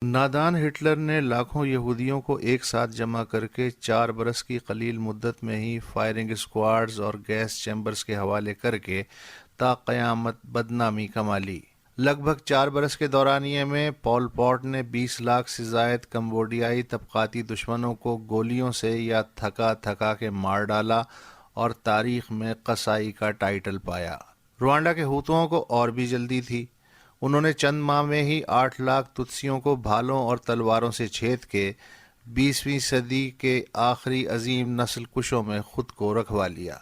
نادان ہٹلر نے لاکھوں یہودیوں کو ایک ساتھ جمع کر کے 4 برس کی قلیل مدت میں ہی فائرنگ اسکواڈز اور گیس چیمبرز کے حوالے کر کے تا قیامت بدنامی کما لی۔ لگ بھگ 4 برس کے دورانیے میں پول پوٹ نے 20 لاکھ سے زائد کمبوڈیائی طبقاتی دشمنوں کو گولیوں سے یا تھکا تھکا کے مار ڈالا اور تاریخ میں قصائی کا ٹائٹل پایا۔ روانڈا کے ہوتوؤں کو اور بھی جلدی تھی۔ انہوں نے چند ماہ میں ہی 8 لاکھ تتسیوں کو بھالوں اور تلواروں سے چھید کے 20ویں صدی کے آخری عظیم نسل کشوں میں خود کو رکھوا لیا۔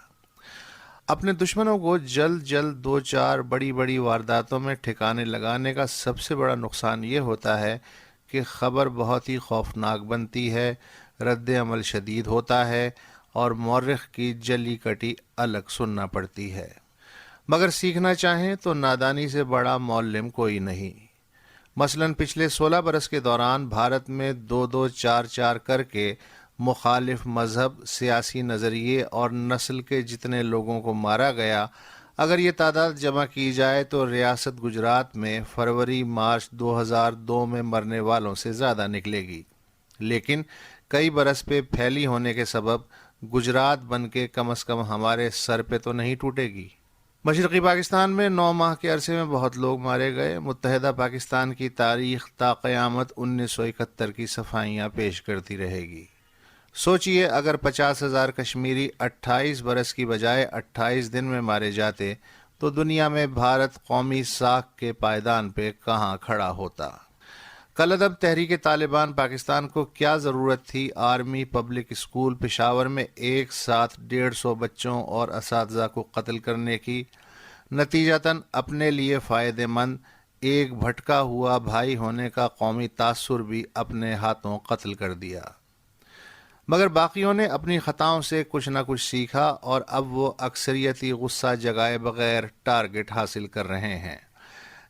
اپنے دشمنوں کو جلد جلد 2-4 بڑی بڑی وارداتوں میں ٹھکانے لگانے کا سب سے بڑا نقصان یہ ہوتا ہے کہ خبر بہت ہی خوفناک بنتی ہے، رد عمل شدید ہوتا ہے اور مورخ کی جلی کٹی الگ سننا پڑتی ہے۔ مگر سیکھنا چاہیں تو نادانی سے بڑا معلم کوئی نہیں۔ مثلاً پچھلے 16 برس کے دوران بھارت میں 2-2 4-4 کر کے مخالف مذہب، سیاسی نظریے اور نسل کے جتنے لوگوں کو مارا گیا، اگر یہ تعداد جمع کی جائے تو ریاست گجرات میں فروری مارچ 2002 میں مرنے والوں سے زیادہ نکلے گی، لیکن کئی برس پہ پھیلی ہونے کے سبب گجرات بن کے کم از کم ہمارے سر پہ تو نہیں ٹوٹے گی۔ مشرقی پاکستان میں 9 ماہ کے عرصے میں بہت لوگ مارے گئے۔ متحدہ پاکستان کی تاریخ تا قیامت 1971 کی صفائیاں پیش کرتی رہے گی۔ سوچئے اگر 50,000 کشمیری 28 برس کی بجائے 28 دن میں مارے جاتے تو دنیا میں بھارت قومی ساکھ کے پائیدان پہ کہاں کھڑا ہوتا؟ کالعدم تحریک طالبان پاکستان کو کیا ضرورت تھی آرمی پبلک اسکول پشاور میں ایک ساتھ 150 بچوں اور اساتذہ کو قتل کرنے کی؟ نتیجتاً اپنے لیے فائدہ مند ایک بھٹکا ہوا بھائی ہونے کا قومی تاثر بھی اپنے ہاتھوں قتل کر دیا۔ مگر باقیوں نے اپنی خطاؤں سے کچھ نہ کچھ سیکھا اور اب وہ اکثریتی غصہ جگائے بغیر ٹارگٹ حاصل کر رہے ہیں۔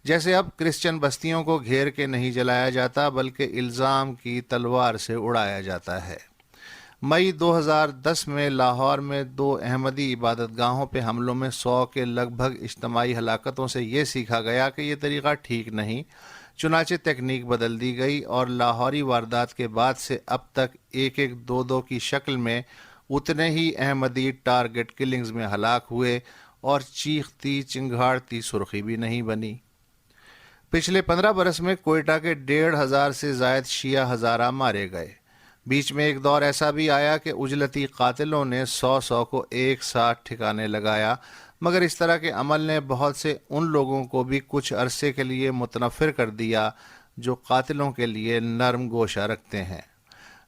جیسے اب کرسچن بستیوں کو گھیر کے نہیں جلایا جاتا بلکہ الزام کی تلوار سے اڑایا جاتا ہے۔ مئی 2010 میں لاہور میں 2 احمدی عبادت گاہوں پہ حملوں میں 100 کے لگ بھگ اجتماعی ہلاکتوں سے یہ سیکھا گیا کہ یہ طریقہ ٹھیک نہیں، چنانچہ تکنیک بدل دی گئی اور لاہوری واردات کے بعد سے اب تک 1-1 2-2 کی شکل میں اتنے ہی احمدی ٹارگٹ کلنگز میں ہلاک ہوئے اور چیختی چنگھاڑتی سرخی بھی نہیں بنی۔ پچھلے 15 برس میں کوئٹہ کے 1,500 سے زائد شیعہ ہزارہ مارے گئے۔ بیچ میں ایک دور ایسا بھی آیا کہ اجلتی قاتلوں نے 100 کو ایک ساتھ ٹھکانے لگایا، مگر اس طرح کے عمل نے بہت سے ان لوگوں کو بھی کچھ عرصے کے لیے متنفر کر دیا جو قاتلوں کے لیے نرم گوشہ رکھتے ہیں۔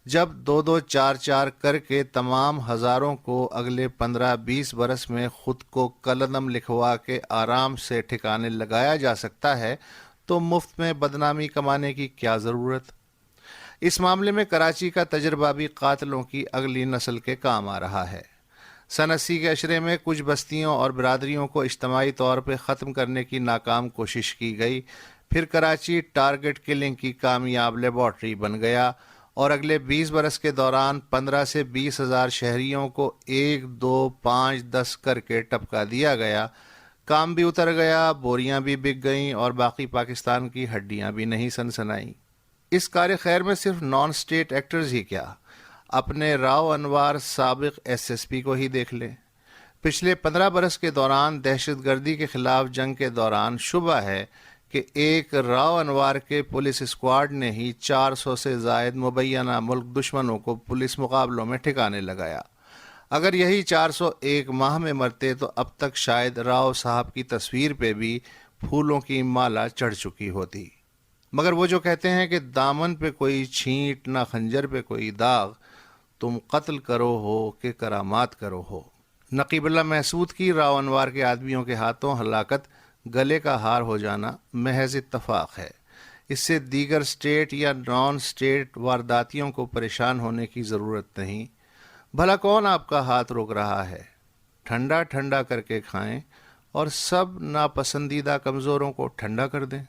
جب 2-2 4-4 کر کے تمام ہزاروں کو اگلے 15-20 برس میں خود کو قلم لکھوا کے آرام سے ٹھکانے لگایا جا سکتا ہے تو مفت میں بدنامی کمانے کی کیا ضرورت؟ اس معاملے میں کراچی کا تجربہ بھی قاتلوں کی اگلی نسل کے کام آ رہا ہے۔ سن 80 کے عشرے میں کچھ بستیوں اور برادریوں کو اجتماعی طور پہ ختم کرنے کی ناکام کوشش کی گئی، پھر کراچی ٹارگٹ کلنگ کی کامیاب لیبارٹری بن گیا اور اگلے 20 برس کے دوران 15 سے 20 ہزار شہریوں کو 1-2-5-10 کر کے ٹپکا دیا گیا۔ کام بھی اتر گیا، بوریاں بھی بک گئیں اور باقی پاکستان کی ہڈیاں بھی نہیں سنسنائیں۔ اس کار خیر میں صرف نان سٹیٹ ایکٹرز ہی کیا، اپنے راؤ انوار سابق SSP کو ہی دیکھ لیں۔ پچھلے 15 برس کے دوران دہشت گردی کے خلاف جنگ کے دوران شبہ ہے کہ ایک راؤ انوار کے پولیس اسکواڈ نے ہی 400 سے زائد مبینہ ملک دشمنوں کو پولیس مقابلوں میں ٹھکانے لگایا۔ اگر یہی 400 ایک ماہ میں مرتے تو اب تک شاید راؤ صاحب کی تصویر پہ بھی پھولوں کی مالا چڑھ چکی ہوتی۔ مگر وہ جو کہتے ہیں کہ دامن پہ کوئی چھینٹ نہ خنجر پہ کوئی داغ، تم قتل کرو ہو کہ کرامات کرو ہو۔ نقیب اللہ محسود کی راؤ انوار کے آدمیوں کے ہاتھوں ہلاکت گلے کا ہار ہو جانا محض اتفاق ہے۔ اس سے دیگر سٹیٹ یا نان سٹیٹ وارداتیوں کو پریشان ہونے کی ضرورت نہیں۔ بھلا کون آپ کا ہاتھ روک رہا ہے؟ ٹھنڈا ٹھنڈا کر کے کھائیں اور سب ناپسندیدہ کمزوروں کو ٹھنڈا کر دیں۔